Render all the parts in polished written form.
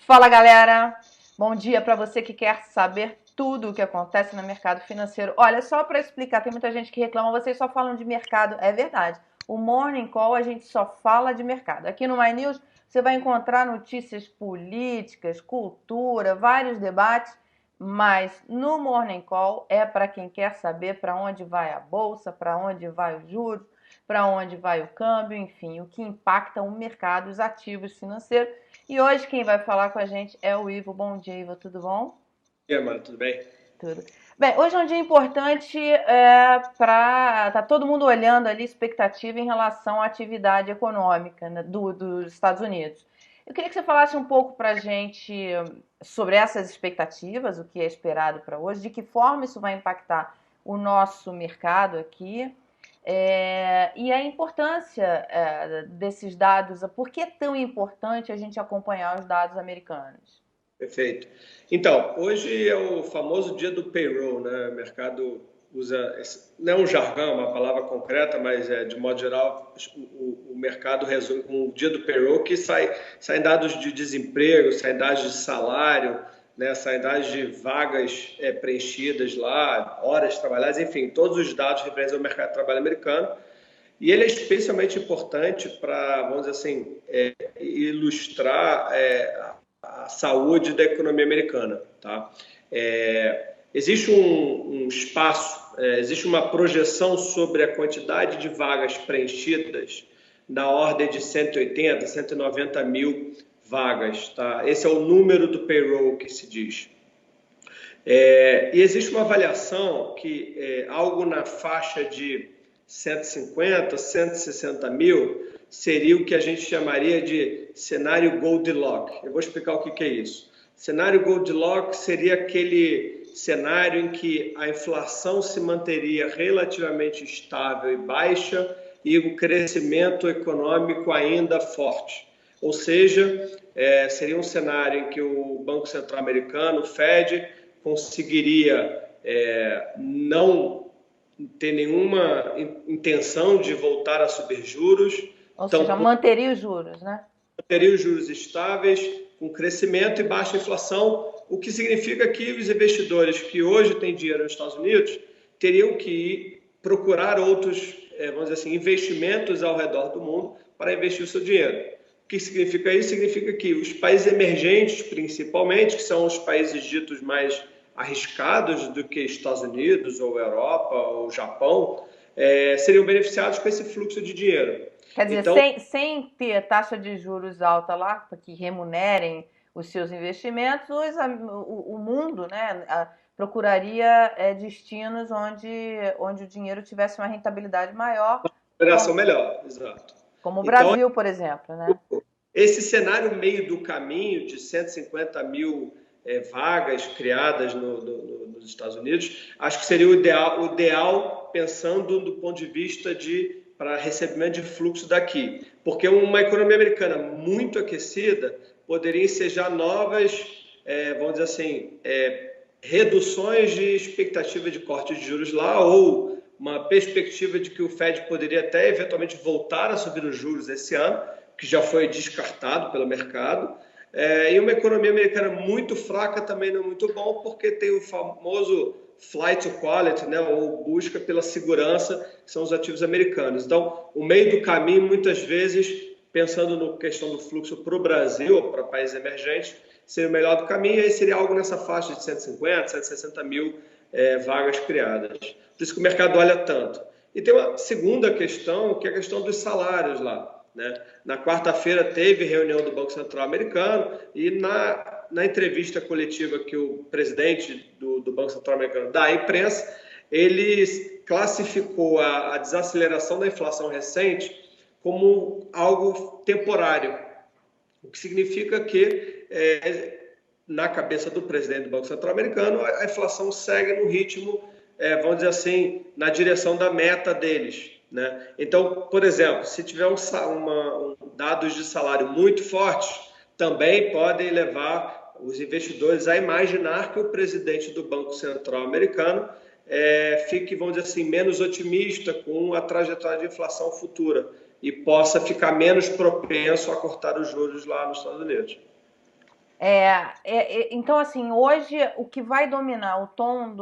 Fala, galera! Bom dia para você que quer saber tudo o que acontece no mercado financeiro. Olha, só para explicar, tem muita gente que reclama, vocês só falam de mercado. É verdade. O Morning Call a gente só fala de mercado. Aqui no My News você vai encontrar notícias políticas, cultura, vários debates, mas no Morning Call é para quem quer saber para onde vai a bolsa, para onde vai os juros, para onde vai o câmbio, enfim, o que impacta o mercado, os ativos financeiros. E hoje quem vai falar com a gente é o Ivo. Bom dia, Ivo, tudo bom? E aí, mano, tudo bem? Tudo. Bem, hoje é um dia importante para tá todo mundo olhando ali expectativa em relação à atividade econômica, né, dos Estados Unidos. Eu queria que você falasse um pouco para a gente sobre essas expectativas, o que é esperado para hoje, de que forma isso vai impactar o nosso mercado aqui, e a importância desses dados. Por que é tão importante a gente acompanhar os dados americanos? Perfeito. Então, hoje é o famoso dia do payroll, né? O mercado usa, não é um jargão, uma palavra concreta, mas de modo geral, o mercado resume com o dia do payroll, que saem dados de desemprego, saem dados de salário, né? Saem dados de vagas preenchidas lá, horas trabalhadas, enfim, todos os dados referentes ao mercado de trabalho americano. E ele é especialmente importante para, vamos dizer assim, ilustrar a saúde da economia americana. Tá? Existe um espaço, existe uma projeção sobre a quantidade de vagas preenchidas na ordem de 180, 190 mil vagas. Tá? Esse é o número do payroll que se diz. E existe uma avaliação que algo na faixa de 150, 160 mil seria o que a gente chamaria de cenário Goldilocks. Eu vou explicar o que é isso. Cenário Goldilocks seria aquele cenário em que a inflação se manteria relativamente estável e baixa e o crescimento econômico ainda forte. Ou seja, seria um cenário em que o Banco Central Americano, o Fed, conseguiria não ter nenhuma intenção de voltar a subir juros, Ou seja, tampouco manteria os juros, né? teria os juros estáveis, com crescimento e baixa inflação, o que significa que os investidores que hoje têm dinheiro nos Estados Unidos teriam que procurar outros, vamos dizer assim, investimentos ao redor do mundo para investir o seu dinheiro. O que significa isso? Significa que os países emergentes, principalmente, que são os países ditos mais arriscados do que Estados Unidos, ou Europa, ou Japão, seriam beneficiados com esse fluxo de dinheiro. Quer dizer, Então, sem ter taxa de juros alta lá, para que remunerem os seus investimentos, o mundo, né, procuraria destinos onde o dinheiro tivesse uma rentabilidade maior, operação como, melhor, exato. como o Então, Brasil, por exemplo, né? esse cenário meio do caminho de 150 mil vagas criadas nos Estados Unidos, acho que seria o ideal pensando do ponto de vista para recebimento de fluxo daqui. Porque uma economia americana muito aquecida poderia ensejar novas, vamos dizer assim, reduções de expectativa de corte de juros lá, ou uma perspectiva de que o Fed poderia até eventualmente voltar a subir os juros esse ano, que já foi descartado pelo mercado. E uma economia americana muito fraca também não é muito bom, porque tem o famoso flight to quality, né, ou busca pela segurança, que são os ativos americanos. Então, o meio do caminho, muitas vezes, pensando na questão do fluxo para o Brasil, ou para países emergentes, seria o melhor do caminho, e aí seria algo nessa faixa de 150, 160 mil vagas criadas. Por isso que o mercado olha tanto. E tem uma segunda questão, que é a questão dos salários lá. Né? Na quarta-feira teve reunião do Banco Central Americano e na entrevista coletiva que o presidente do Banco Central Americano dá à imprensa, ele classificou a desaceleração da inflação recente como algo temporário, o que significa que na cabeça do presidente do Banco Central Americano a inflação segue no ritmo, vamos dizer assim, na direção da meta deles. Né? Então, por exemplo, se tiver dados de salário muito fortes, também podem levar os investidores a imaginar que o presidente do Banco Central americano fique, vamos dizer assim, menos otimista com a trajetória de inflação futura e possa ficar menos propenso a cortar os juros lá nos Estados Unidos. Então, assim, hoje o que vai dominar o tom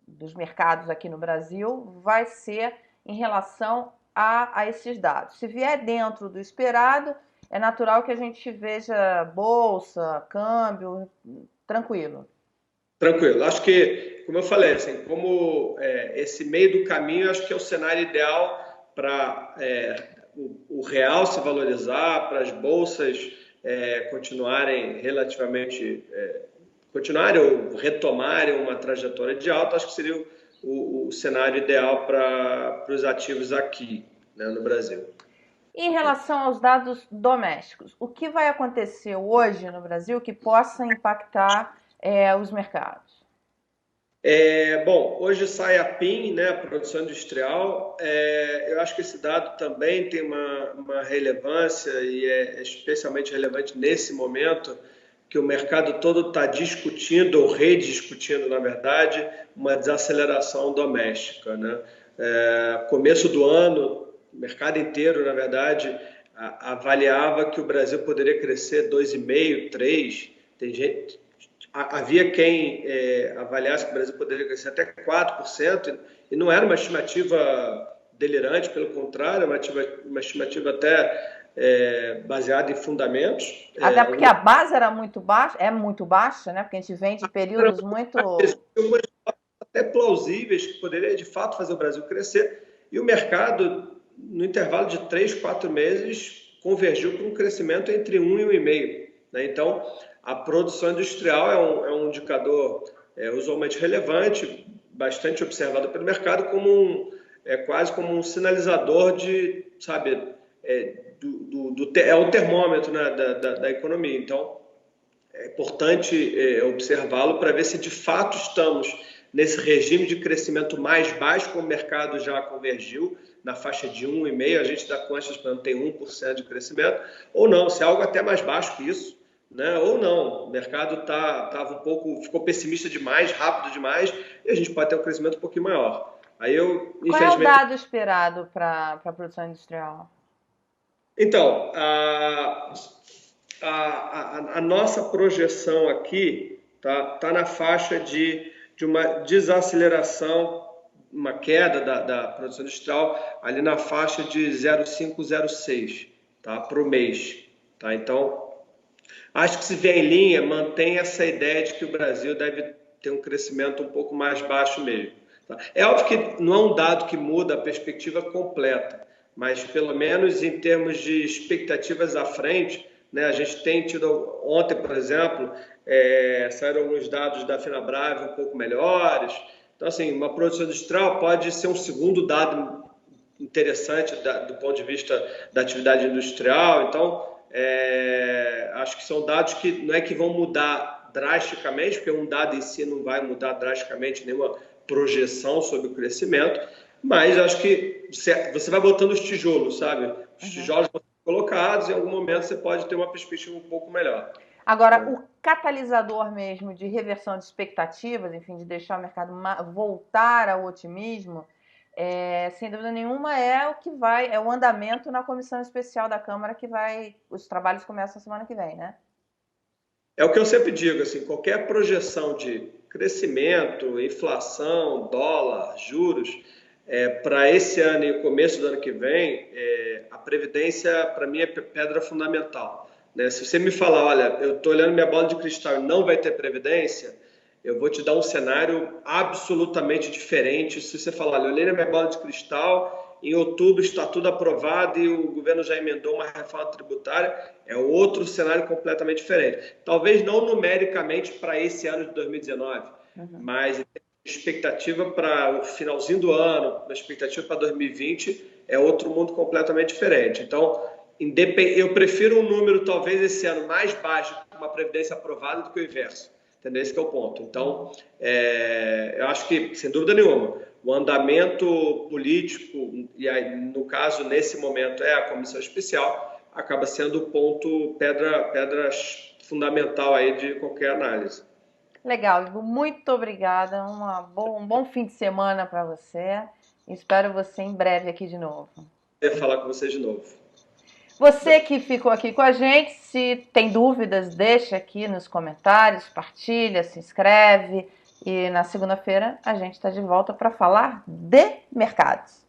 dos mercados aqui no Brasil vai ser em relação a esses dados. Se vier dentro do esperado, é natural que a gente veja bolsa, câmbio, tranquilo. Tranquilo. Acho que, como eu falei, assim, como esse meio do caminho, acho que é o cenário ideal para o real se valorizar, para as bolsas continuarem relativamente, continuarem ou retomarem uma trajetória de alta. Acho que seria o cenário ideal para os ativos aqui, né, no Brasil. Em relação aos dados domésticos, o que vai acontecer hoje no Brasil que possa impactar os mercados? Bom, hoje sai a PIM, né, a produção industrial. Eu acho que esse dado também tem uma relevância e é especialmente relevante nesse momento que o mercado todo está discutindo ou rediscutindo, na verdade, uma desaceleração doméstica, né? Começo do ano, o mercado inteiro, na verdade, avaliava que o Brasil poderia crescer 2,5, 3. Tem gente, havia quem avaliasse que o Brasil poderia crescer até 4%, e não era uma estimativa delirante, pelo contrário, uma estimativa até baseada em fundamentos. Até porque a base era muito baixa, é muito baixa, né? Porque a gente vem de períodos muito. Algumas até plausíveis que poderia de fato fazer o Brasil crescer, e o mercado, no intervalo de 3, 4 meses, convergiu para um crescimento entre 1 e 1,5. Né? Então, a produção industrial é um indicador usualmente relevante, bastante observado pelo mercado, quase como um sinalizador de, sabe, é um termômetro, né, da economia. Então, é importante observá-lo para ver se de fato estamos nesse regime de crescimento mais baixo, como o mercado já convergiu, na faixa de 1,5%, a gente da Concha esperando tem 1% de crescimento, ou não, se é algo até mais baixo que isso, né? Ou não, o mercado ficou pessimista demais, rápido demais, e a gente pode ter um crescimento um pouquinho maior. Aí eu, Qual é o infelizmente. dado esperado para a produção industrial? Então, a nossa projeção aqui tá na faixa de uma desaceleração, uma queda da produção industrial ali na faixa de 0,5, 0,6, tá, para o mês. Tá? Então, acho que se vier em linha, mantém essa ideia de que o Brasil deve ter um crescimento um pouco mais baixo mesmo. Tá? É óbvio que não é um dado que muda a perspectiva completa, mas pelo menos em termos de expectativas à frente, né, a gente tem tido, ontem, por exemplo, saíram alguns dados da FenaBrave um pouco melhores. Então, assim, uma produção industrial pode ser um segundo dado interessante do ponto de vista da atividade industrial. Então, acho que são dados que não é que vão mudar drasticamente, porque um dado em si não vai mudar drasticamente nenhuma projeção sobre o crescimento, mas acho que você vai botando os tijolos, sabe? Os tijolos vão ser colocados e em algum momento você pode ter uma perspectiva um pouco melhor. Agora, o catalisador mesmo de reversão de expectativas, enfim, de deixar o mercado voltar ao otimismo, sem dúvida nenhuma, é o andamento na comissão especial da Câmara os trabalhos começam a semana que vem, né? É o que eu sempre digo, assim, qualquer projeção de crescimento, inflação, dólar, juros, para esse ano e o começo do ano que vem, a Previdência, para mim, é pedra fundamental. Né? Se você me falar, olha, eu estou olhando minha bola de cristal e não vai ter Previdência, eu vou te dar um cenário absolutamente diferente. Se você falar, olha, eu olhei na minha bola de cristal, em outubro está tudo aprovado e o governo já emendou uma reforma tributária, é outro cenário completamente diferente. Talvez não numericamente para esse ano de 2019, mas expectativa para o finalzinho do ano, a expectativa para 2020 é outro mundo completamente diferente. Então, eu prefiro um número talvez esse ano mais baixo com uma previdência aprovada do que o inverso. Entendeu? Esse que é o ponto. Então, eu acho que, sem dúvida nenhuma, o andamento político, e aí, no caso, nesse momento, é a comissão especial, acaba sendo o ponto, pedra fundamental aí de qualquer análise. Legal, Ivo, muito obrigada. Um bom fim de semana para você. Espero você em breve aqui de novo. Falar com vocês de novo. Você que ficou aqui com a gente, se tem dúvidas, deixa aqui nos comentários, partilha, se inscreve. E na segunda-feira a gente está de volta para falar de mercados.